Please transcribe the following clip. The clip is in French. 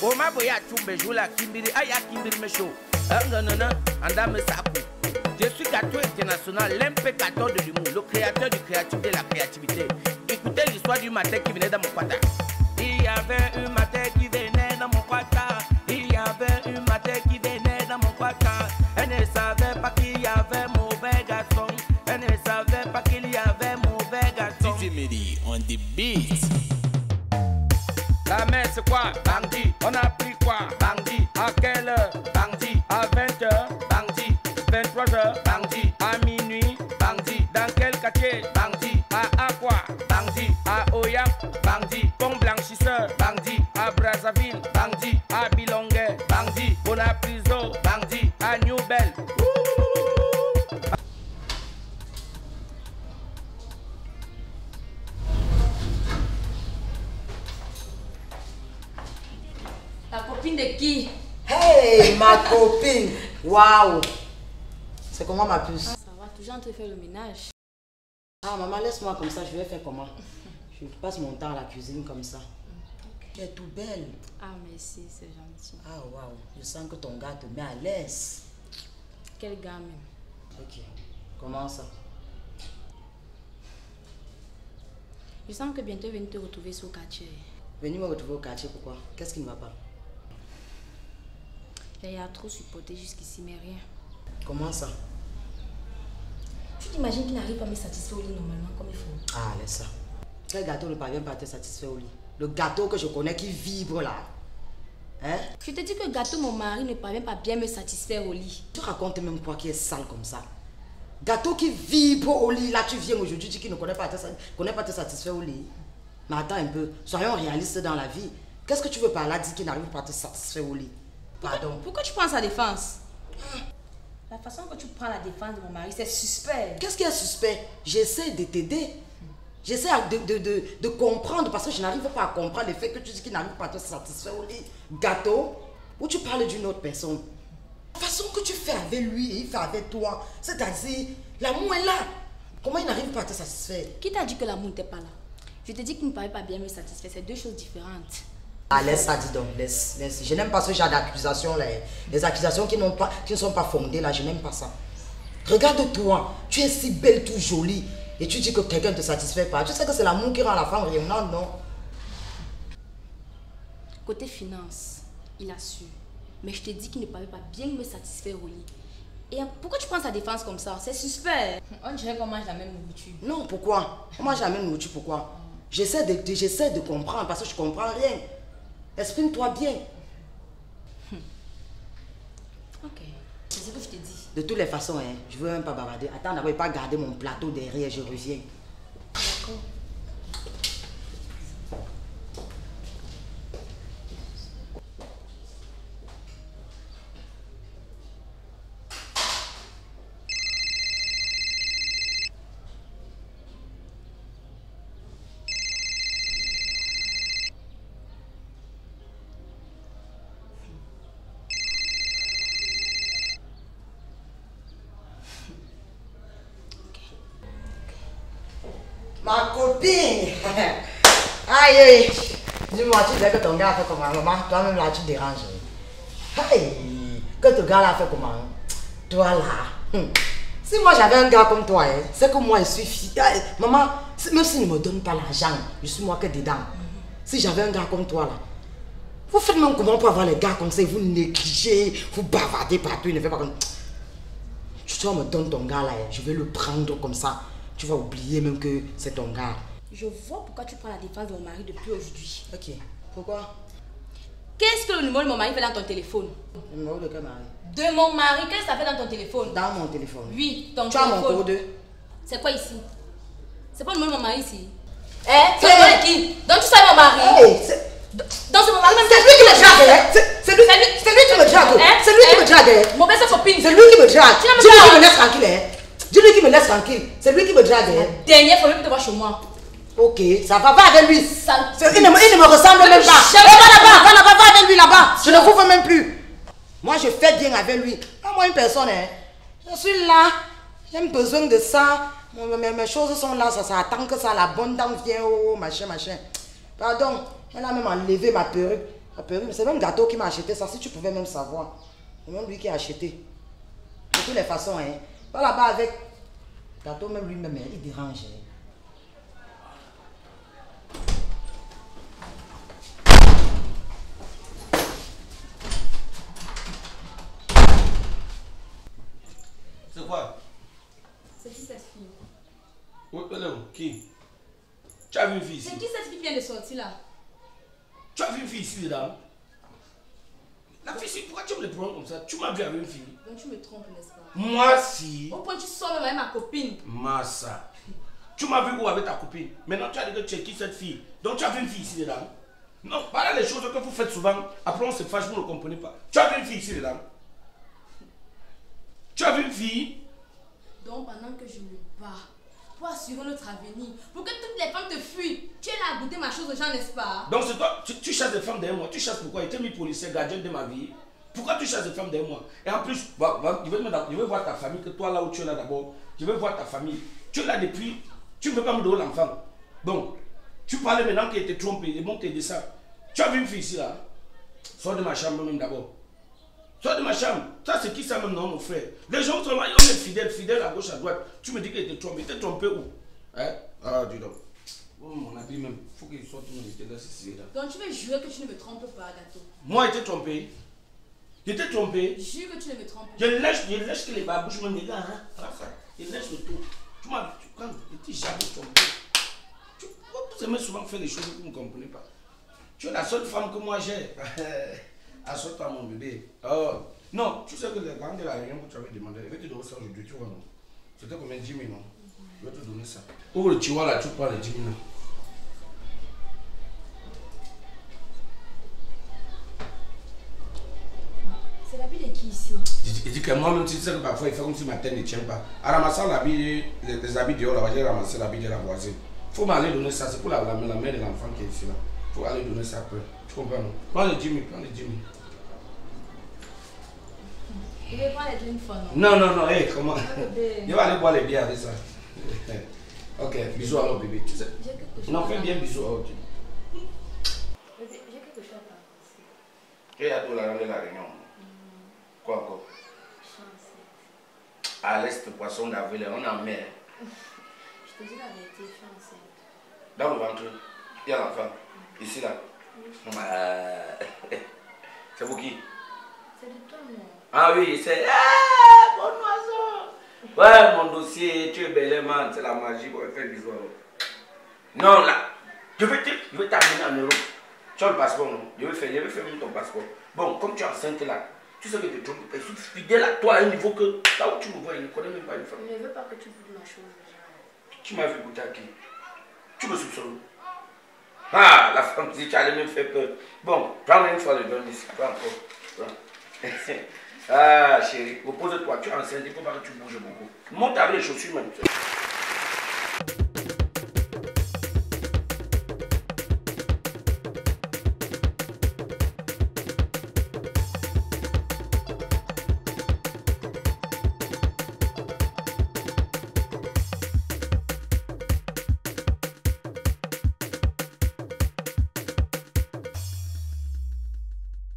Oma boya chumbe jula kimbiri aya kimbiri me show. Nganana anda me saku. Je suis Gâteau International, l'impécateur de l'humour, le créateur du créatif de la créativité. Écoutez l'histoire du matin qui venait dans mon quata. Il y avait un matin qui venait dans mon quata. Il y avait un matin qui venait dans mon quata. Elle ne savait pas qu'il y avait mauvais garçon. Elle ne savait pas qu'il y avait mauvais garçon. DJ Mehdi on the beat. La messe c'est quoi? Bandit. On a pris quoi? Bandit. À quelle heure? Bandit. À 20h? Bandit. 23h? Bandit. À minuit? Bandit. Dans quel quartier? Bandit. À Aqua? Bandit. À Oyam? Bandit. Pont Blanchisseur? Bandit. À Brazzaville? Bandit. À Bilongue? Bandit. Bonapriso? Bandit. À New Bell? La copine de qui? Hey, ma copine! Waouh! C'est comment ma puce? Ça va, toujours en train de faire le ménage. Ah, maman, laisse-moi comme ça, je vais faire comment? Je passe mon temps à la cuisine comme ça. Tu es tout belle. Ah, merci, c'est gentil. Ah, waouh! Je sens que ton gars te met à l'aise. Quel gars même? Ok. Comment ça? Je sens que bientôt venir te retrouver sur le quartier. Venez me retrouver au quartier, pourquoi? Qu'est-ce qui ne va pas? Il y a trop supporté jusqu'ici, mais rien. Comment ça? Tu t'imagines qu'il n'arrive pas à me satisfaire au lit normalement comme il faut? Ah, laisse ça. Quel gâteau ne parvient pas à te satisfaire au lit? Le gâteau que je connais qui vibre là. Hein? Je te dis que Gâteau, mon mari, ne parvient pas bien me satisfaire au lit. Tu racontes même quoi qui est sale comme ça? Gâteau qui vibre au lit, là tu viens aujourd'hui, tu dis qu'il ne connaît pas te satisfaire au lit. Mais attends un peu, soyons réalistes dans la vie. Qu'est-ce que tu veux par là dire qu'il n'arrive pas à te satisfaire au lit? Pardon. Pourquoi tu prends sa défense? La façon que tu prends la défense de mon mari, c'est suspect. Qu'est-ce qui est suspect? J'essaie de t'aider. J'essaie de comprendre parce que je n'arrive pas à comprendre le fait que tu dis qu'il n'arrive pas à te satisfaire au lit. Gâteau, ou tu parles d'une autre personne. La façon que tu fais avec lui et il fait avec toi, c'est-à-dire, l'amour est là. Comment il n'arrive pas à te satisfaire? Qui t'a dit que l'amour n'était pas là? Je te dis qu'il ne paraît pas bien me satisfaire, c'est deux choses différentes. Ah, laisse ça, dis donc, laisse. Je n'aime pas ce genre d'accusations là. Les accusations qui ne sont pas fondées là, je n'aime pas ça. Regarde-toi, tu es si belle, tout jolie. Et tu dis que quelqu'un ne te satisfait pas. Tu sais que c'est l'amour qui rend la femme rayonnante, non? Côté finance, il a su. Mais je te dis qu'il ne paraît pas bien me satisfaire au lit. Et pourquoi tu prends sa défense comme ça? C'est suspect. On dirait qu'on mange la même nourriture. Non, pourquoi? On mange la même nourriture, pourquoi? J'essaie de comprendre parce que je ne comprends rien. Exprime-toi bien. Ok, c'est ce que je te dis. De toutes les façons, hein, je ne veux même pas bavarder. Attends, d'abord, pas garder mon plateau derrière, je reviens. D'accord. Ma copine! Aïe, aïe! Dis-moi, tu disais que ton gars a fait comment? Maman, toi-même là, tu déranges. Aïe! Que ton gars là a fait comment? Toi là. Si moi j'avais un gars comme toi, c'est que moi je suis fille. Maman, même s'il ne me donne pas l'argent, je suis moi que dedans. Si j'avais un gars comme toi là, vous faites même comment pour avoir les gars comme ça, vous négligez, vous bavardez partout, il ne fait pas comme. Tu me donnes ton gars là, je vais le prendre comme ça. Tu vas oublier même que c'est ton gars. Je vois pourquoi tu prends la défense de mon mari depuis aujourd'hui. Ok. Pourquoi? Qu'est-ce que le numéro de mon mari fait dans ton téléphone? Le numéro de quel mari? De mon mari, qu'est-ce que ça fait dans ton téléphone? Dans mon téléphone. Oui, ton tu téléphone. Tu as mon code? C'est quoi ici? C'est pas le numéro de mon mari ici? C'est le numéro de qui? Donc tu sais mon mari? Donc c'est mon mari même. C'est lui qui me drague. C'est lui qui me drague. C'est lui qui me drague. Mon belle copine. C'est lui qui me drague. Dis-lui qu'il me laisse tranquille. Dis-lui qu'il me laisse tranquille. C'est lui qui me drague. Dernière fois, même te voir chez moi. Ok, ça va pas avec lui. Ça... Il ne me ressemble même pas. Va avec lui là-bas. Je ne vous veux même plus. Moi, je fais bien avec lui. Moi, une personne, je suis là. J'ai besoin de ça. Mes choses sont là. Ça attend que ça, la bonne dame vienne. Oh, machin, machin. Pardon, elle a même enlevé ma perruque. C'est même Gâteau qui m'a acheté ça, si tu pouvais même savoir. C'est même lui qui a acheté. De toutes les façons, hein. Pas là-bas avec Gâteau, même lui-même, il dérange. Hein. C'est quoi? C'est qui cette fille? Qui? Tu as vu une fille ici? C'est qui cette fille qui vient de sortir là? Tu as vu une fille ici dedans? La fille ici, pourquoi tu me le prends comme ça? Tu m'as vu avec une fille? Donc tu me trompes, n'est-ce pas? Moi si. Au point tu sors même avec ma copine. Massa. Tu m'as vu où avec ta copine? Maintenant tu as dit que tu es qui cette fille? Donc tu as vu une fille ici dedans? Non, voilà les choses que vous faites souvent. Après on se fâche, vous ne comprenez pas. Tu as vu une fille ici dedans? Tu as vu une fille? Donc pendant que je me bats pour assurer notre avenir, pour que toutes les femmes te fuient, tu es là à goûter ma chose aux gens, n'est-ce pas? Donc c'est toi, tu chasses des femmes derrière moi. Tu chasses pourquoi? Il t'es mis policier, gardien de ma vie. Pourquoi tu chasses des femmes derrière moi? Et en plus, je vais voir ta famille, que toi là où tu es là d'abord, je vais voir ta famille. Tu es là depuis, tu ne peux pas me donner l'enfant. Donc, tu parlais maintenant qu'il était trompé, il est bon que tu ça. Tu as vu une fille ici là? Sors de ma chambre même d'abord. Sors de ma chambre. Ça c'est qui ça même non mon frère? Les gens sont là, on est fidèles à gauche à droite. Tu me dis qu'il était trompé. Il était trompé où? Hein? Ah dis donc. Oh, mon habit même, il faut qu'il sorte mon était là, c'est là. Donc tu veux jurer que tu ne me trompes pas, Gâteau? Moi j'étais trompé. J'étais trompé. Jure que tu ne me trompes pas. Je lèche que les babouches me regardent. Hein? Je lèche le tout. Tu m'as vu, quand j'étais jamais trompé. Vous aimez souvent faire les choses que vous ne comprenez pas. Tu es la seule femme que moi j'ai. Assure-toi mon bébé. Oh. Non, tu sais que les grands de la réunion que tu avais demandé, je vais te donner ça aujourd'hui, tu vois non? C'était combien? 10 000 non? Je vais te donner ça. Ouvre le tiroir là, tu prends les 10 000 là. C'est l'habit de qui ici? Il dit que moi-même, tu sais que parfois il fait comme si ma tête ne tient pas. En ramassant l'habit, les habits dehors là, j'ai ramassé l'habit de la voisine. Il faut m'aller donner ça, c'est pour la mère de l'enfant qui est ici là. Il faut aller donner ça après. Tu comprends non? Prends les 10 000, prends les 10 000. Je vais prendre les drinks fois, non? Non, hey, comment? Je vais aller boire les bières avec ça. Ok, bisous alors bébé. Tu sais. Non, fais bien bisous. Ok. Bébé, j'ai quelque chose à t'annoncer. Et à tout la réunion. Quoi encore? Je suis enceinte. À l'est, poisson d'avril, on est en mer. Je te dis la vérité, je suis enceinte. Dans le ventre, il y a l'enfant. Ici là. C'est pour qui? C'est de toi, non? Ah oui, c'est. Ah, mon oiseau! Ouais, mon dossier, tu es bel man, c'est la magie pour faire bisous. Non, là, je vais t'amener en Europe. Tu as le passeport, non? Je vais faire même ton passeport. Bon, comme tu es enceinte là, tu sais que tu te trompes. Je suis fidèle à toi à un niveau que là où tu me vois, il ne connaît même pas une femme. Je ne veux pas que tu goûtes ma chose déjà. Tu m'as vu goûter à qui? Tu me soupçonnes? Ah, la femme, si tu allais me faire peur. Bon, prends une fois le don ici, pas encore. Prends. Ah, chérie, repose-toi, tu es enceinte, il ne faut pas que tu bouges beaucoup. Monte avec les chaussures même.